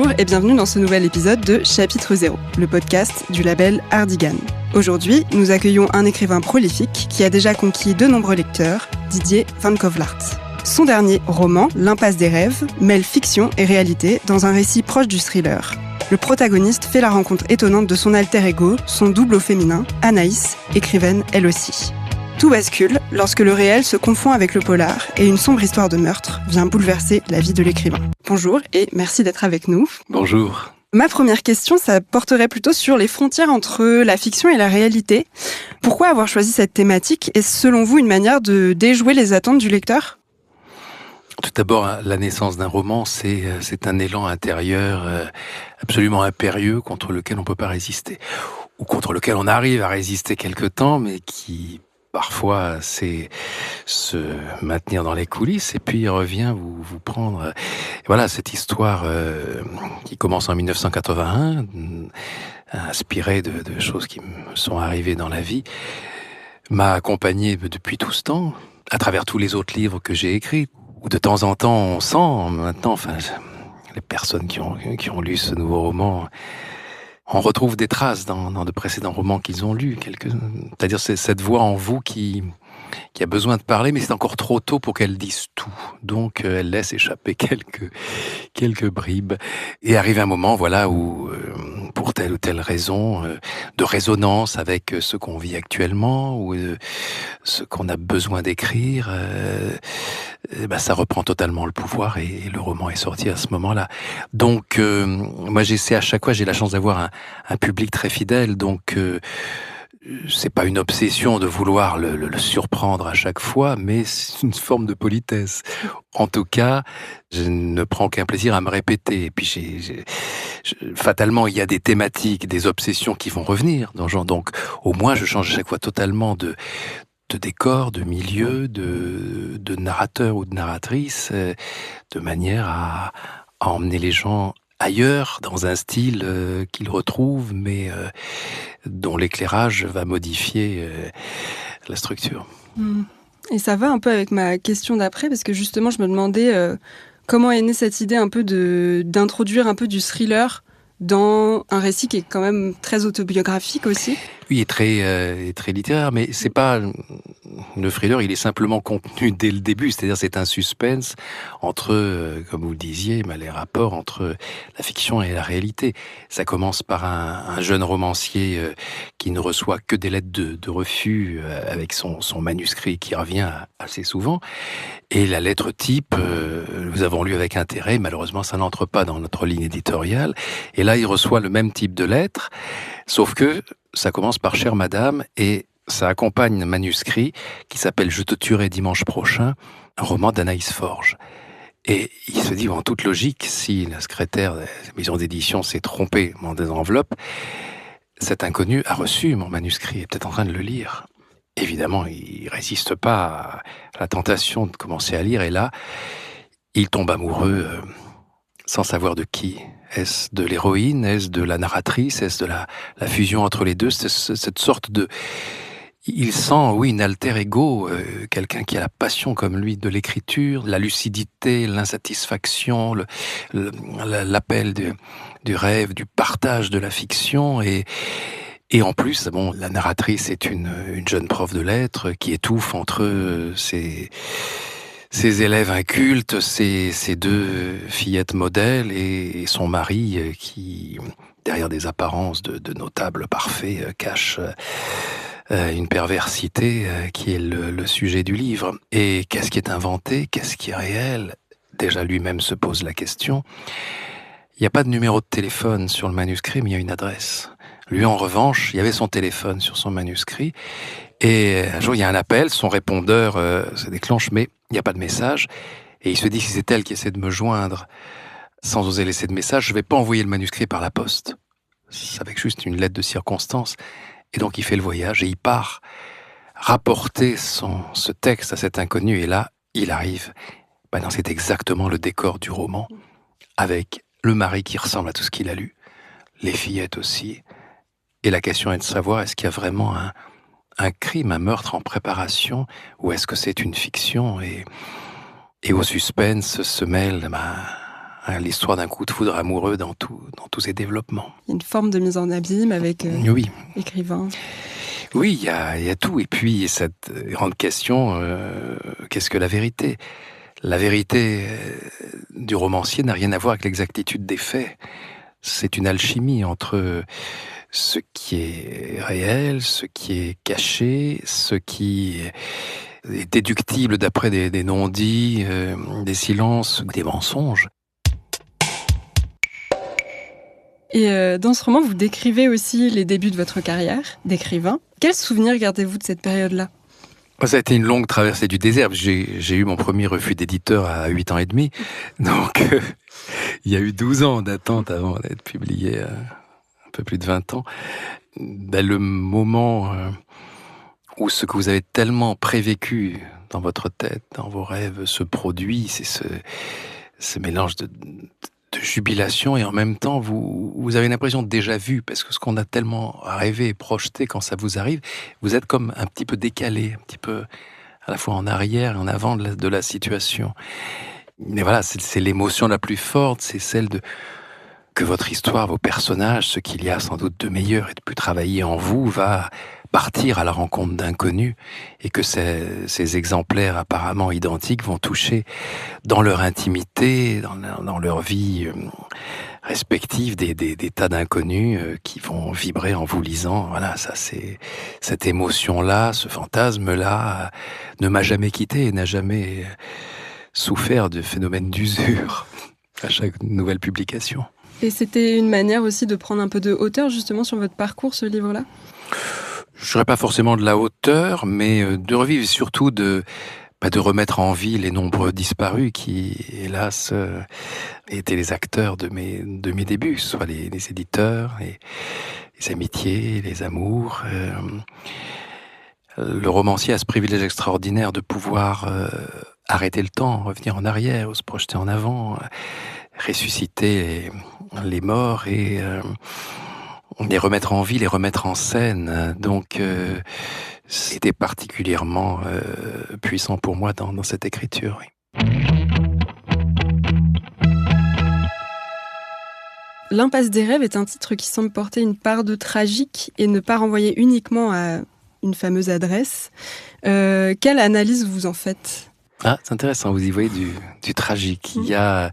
Bonjour et bienvenue dans ce nouvel épisode de Chapitre Zéro, le podcast du label Hardigan. Aujourd'hui, nous accueillons un écrivain prolifique qui a déjà conquis de nombreux lecteurs, Didier Van Covelaert. Son dernier roman, L'Impasse des rêves, mêle fiction et réalité dans un récit proche du thriller. Le protagoniste fait la rencontre étonnante de son alter ego, son double au féminin, Anaïs, écrivaine elle aussi. Tout bascule lorsque le réel se confond avec le polar et une sombre histoire de meurtre vient bouleverser la vie de l'écrivain. Bonjour et merci d'être avec nous. Bonjour. Ma première question, ça porterait plutôt sur les frontières entre la fiction et la réalité. Pourquoi avoir choisi cette thématique? Est-ce selon vous une manière de déjouer les attentes du lecteur? Tout d'abord, la naissance d'un roman, c'est un élan intérieur absolument impérieux contre lequel on ne peut pas résister. Ou contre lequel on arrive à résister quelque temps, mais qui parfois c'est se maintenir dans les coulisses et puis revient vous prendre. Et voilà, cette histoire qui commence en 1981, inspirée de choses qui me sont arrivées dans la vie, m'a accompagné depuis tout ce temps, à travers tous les autres livres que j'ai écrits, où de temps en temps on sent maintenant, les personnes qui ont lu ce nouveau roman, on retrouve des traces dans de précédents romans qu'ils ont lus. C'est-à-dire c'est cette voix en vous qui a besoin de parler, mais c'est encore trop tôt pour qu'elle dise tout. Donc elle laisse échapper quelques bribes. Et arrive un moment, voilà, où pour telle ou telle raison de résonance avec ce qu'on vit actuellement ou ce qu'on a besoin d'écrire, ça reprend totalement le pouvoir et le roman est sorti à ce moment-là. Donc moi j'essaie à chaque fois, j'ai la chance d'avoir un public très fidèle, donc c'est pas une obsession de vouloir le surprendre à chaque fois, mais c'est une forme de politesse. En tout cas, je ne prends aucun plaisir à me répéter. Et puis fatalement, il y a des thématiques, des obsessions qui vont revenir dans le genre. Donc, au moins, je change à chaque fois totalement de décor, de milieu, de narrateur ou de narratrice, de manière à emmener les gens ailleurs, dans un style qu'ils retrouvent, mais dont l'éclairage va modifier la structure. Et ça va un peu avec ma question d'après, parce que justement, je me demandais comment est née cette idée un peu d'introduire un peu du thriller dans un récit qui est quand même très autobiographique aussi. Oui, et très littéraire, mais c'est pas le thriller, il est simplement contenu dès le début, c'est-à-dire c'est un suspense entre, comme vous le disiez, les rapports entre la fiction et la réalité. Ça commence par un jeune romancier qui ne reçoit que des lettres de refus avec son manuscrit qui revient assez souvent. Et la lettre type, nous avons lu avec intérêt, malheureusement ça n'entre pas dans notre ligne éditoriale. Et là, il reçoit le même type de lettre, sauf que ça commence par « Chère madame » et ça accompagne un manuscrit qui s'appelle « Je te tuerai dimanche prochain », un roman d'Anaïs Forge. Et il se dit, en toute logique, si la secrétaire de la maison d'édition s'est trompée dans des enveloppes, cet inconnu a reçu mon manuscrit et est peut-être en train de le lire. Évidemment, il résiste pas à la tentation de commencer à lire, et là, il tombe amoureux sans savoir de qui. Est-ce de l'héroïne? Est-ce de la narratrice? Est-ce de la fusion entre les deux? C'est cette sorte de... Il sent, oui, une alter ego, quelqu'un qui a la passion comme lui de l'écriture, la lucidité, l'insatisfaction, l'appel du rêve, du partage de la fiction, et en plus, la narratrice est une jeune prof de lettres qui étouffe entre ses élèves incultes, ses deux fillettes modèles et son mari qui, derrière des apparences de notable parfait, cache une perversité qui est le sujet du livre. Et qu'est-ce qui est inventé? Qu'est-ce qui est réel? Déjà lui-même se pose la question. Il n'y a pas de numéro de téléphone sur le manuscrit, mais il y a une adresse. Lui, en revanche, il y avait son téléphone sur son manuscrit. Et un jour, il y a un appel, son répondeur se déclenche, mais il n'y a pas de message. Et il se dit, si c'est elle qui essaie de me joindre sans oser laisser de message, je ne vais pas envoyer le manuscrit par la poste. C'est avec juste une lettre de circonstance. Et donc, il fait le voyage et il part rapporter ce texte à cet inconnu. Et là, il arrive. C'est exactement le décor du roman, avec le mari qui ressemble à tout ce qu'il a lu, les fillettes aussi. Et la question est de savoir, est-ce qu'il y a vraiment un crime, un meurtre en préparation, ou est-ce que c'est une fiction? Et au suspense se mêle l'histoire d'un coup de foudre amoureux dans tous ses développements. Il y a une forme de mise en abîme avec Oui. écrivain. Oui, il y a tout. Et puis, cette grande question, qu'est-ce que la vérité ? La vérité du romancier n'a rien à voir avec l'exactitude des faits. C'est une alchimie entre ce qui est réel, ce qui est caché, ce qui est déductible d'après des non-dits, des silences, des mensonges. Et dans ce roman, vous décrivez aussi les débuts de votre carrière d'écrivain. Quels souvenirs gardez-vous de cette période-là ? Ça a été une longue traversée du désert. J'ai eu mon premier refus d'éditeur à 8 ans et demi. Donc, il y a eu 12 ans d'attente avant d'être publié, un peu plus de 20 ans. Le moment où ce que vous avez tellement prévécu dans votre tête, dans vos rêves, se produit, c'est ce mélange de jubilation, et en même temps, vous avez l'impression de déjà vu, parce que ce qu'on a tellement rêvé et projeté quand ça vous arrive, vous êtes comme un petit peu décalé, un petit peu à la fois en arrière et en avant de la situation. Mais voilà, c'est l'émotion la plus forte, c'est celle que votre histoire, vos personnages, ce qu'il y a sans doute de meilleur et de plus travaillé en vous, va partir à la rencontre d'inconnus, et que ces exemplaires apparemment identiques vont toucher dans leur intimité, dans leur vie respective, des tas d'inconnus qui vont vibrer en vous lisant. Voilà, ça c'est cette émotion-là, ce fantasme-là ne m'a jamais quitté et n'a jamais souffert de phénomène d'usure à chaque nouvelle publication. Et c'était une manière aussi de prendre un peu de hauteur justement sur votre parcours, ce livre-là ? Je ne dirais pas forcément de la hauteur, mais de revivre, surtout de remettre en vie les nombreux disparus qui, hélas, étaient les acteurs de mes débuts, soit les éditeurs, les amitiés, les amours. Le romancier a ce privilège extraordinaire de pouvoir arrêter le temps, revenir en arrière, ou se projeter en avant, ressusciter les morts et les remettre en vie, les remettre en scène. Donc, c'était particulièrement puissant pour moi dans cette écriture. Oui. L'Impasse des rêves est un titre qui semble porter une part de tragique et ne pas renvoyer uniquement à une fameuse adresse. Quelle analyse vous en faites ? Ah, c'est intéressant, vous y voyez du tragique. Il y a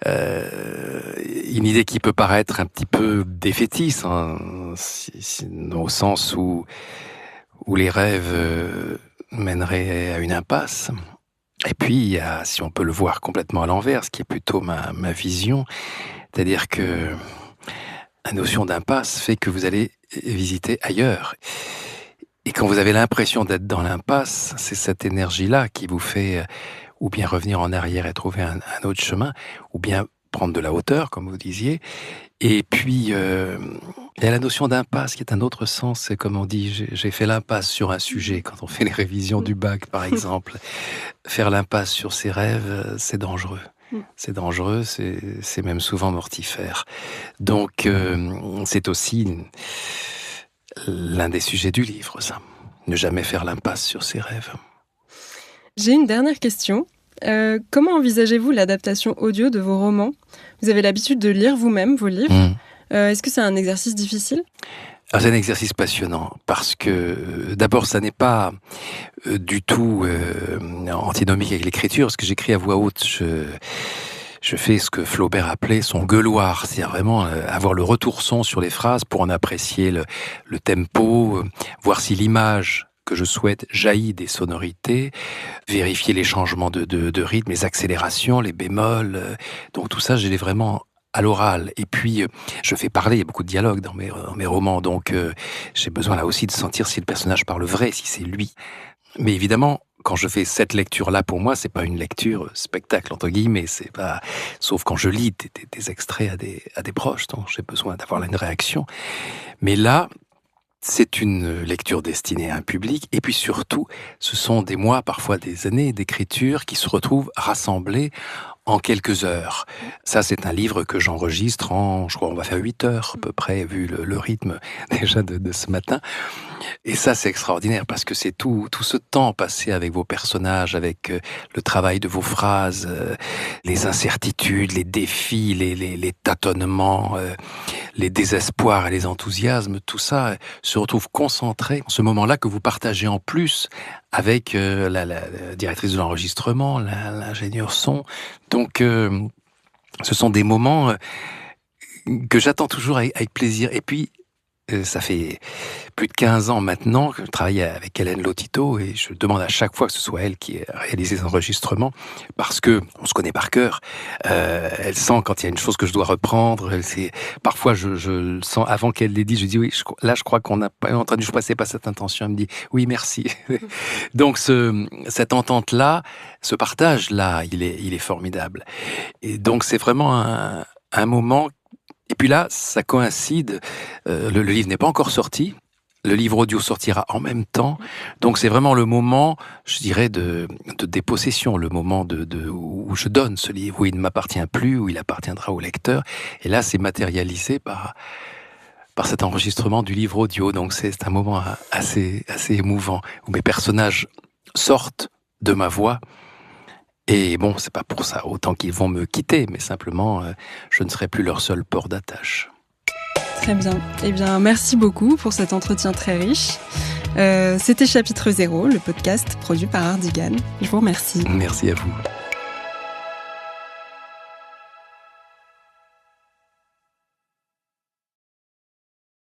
une idée qui peut paraître un petit peu défaitiste, hein, au sens où les rêves mèneraient à une impasse. Et puis, il y a, si on peut le voir complètement à l'envers, ce qui est plutôt ma vision, c'est-à-dire que la notion d'impasse fait que vous allez visiter ailleurs. Et quand vous avez l'impression d'être dans l'impasse, c'est cette énergie-là qui vous fait ou bien revenir en arrière et trouver un autre chemin, ou bien prendre de la hauteur, comme vous disiez. Et puis, il y a la notion d'impasse qui est un autre sens. C'est comme on dit, j'ai fait l'impasse sur un sujet, quand on fait les révisions du bac, par exemple. Faire l'impasse sur ses rêves, c'est dangereux. C'est dangereux, c'est même souvent mortifère. Donc, c'est aussi l'un des sujets du livre, ça. Ne jamais faire l'impasse sur ses rêves. J'ai une dernière question. Comment envisagez-vous l'adaptation audio de vos romans ? Vous avez l'habitude de lire vous-même vos livres. Est-ce que c'est un exercice difficile ? C'est un exercice passionnant parce que d'abord, ça n'est pas du tout antinomique avec l'écriture, parce que j'écris à voix haute. Je fais ce que Flaubert appelait son gueuloir, c'est-à-dire vraiment avoir le retour son sur les phrases pour en apprécier le tempo, voir si l'image que je souhaite jaillit des sonorités, vérifier les changements de rythme, les accélérations, les bémols. Donc tout ça, je l'ai vraiment à l'oral. Et puis, je fais parler, il y a beaucoup de dialogues dans mes romans, donc j'ai besoin là aussi de sentir si le personnage parle vrai, si c'est lui. Mais évidemment, quand je fais cette lecture-là, pour moi, c'est pas une lecture spectacle, entre guillemets, c'est pas, sauf quand je lis des extraits à des proches, donc j'ai besoin d'avoir une réaction. Mais là, c'est une lecture destinée à un public, et puis surtout, ce sont des mois, parfois des années d'écriture qui se retrouvent rassemblés en quelques heures. Ça, c'est un livre que j'enregistre je crois, on va faire 8 heures à peu près, vu le rythme déjà de ce matin. Et ça, c'est extraordinaire parce que c'est tout ce temps passé avec vos personnages, avec le travail de vos phrases, les incertitudes, les défis, les tâtonnements, les désespoirs et les enthousiasmes, tout ça se retrouve concentré. Ce moment-là que vous partagez en plus avec la directrice de l'enregistrement, l'ingénieur son. Donc, ce sont des moments que j'attends toujours avec plaisir. Et puis, ça fait plus de 15 ans maintenant que je travaille avec Hélène Lotito et je demande à chaque fois que ce soit elle qui ait réalisé les enregistrements parce que on se connaît par cœur. Elle sent quand il y a une chose que je dois reprendre. Parfois, je le sens avant qu'elle l'ait dit. Je dis oui, là, je crois qu'on n'a pas entendu. Je ne passais pas cette intention. Elle me dit oui, merci. Donc, cette entente-là, ce partage-là, il est formidable. Et donc, c'est vraiment un moment. Et puis là, ça coïncide, le livre n'est pas encore sorti, le livre audio sortira en même temps, donc c'est vraiment le moment, je dirais, de dépossession, le moment où je donne ce livre, où il ne m'appartient plus, où il appartiendra au lecteur, et là c'est matérialisé par cet enregistrement du livre audio, donc c'est un moment assez émouvant, où mes personnages sortent de ma voix. Et bon, c'est pas pour ça autant qu'ils vont me quitter, mais simplement, je ne serai plus leur seul port d'attache. Très bien. Eh bien, merci beaucoup pour cet entretien très riche. C'était Chapitre 0, le podcast produit par Ardigan. Je vous remercie. Merci à vous.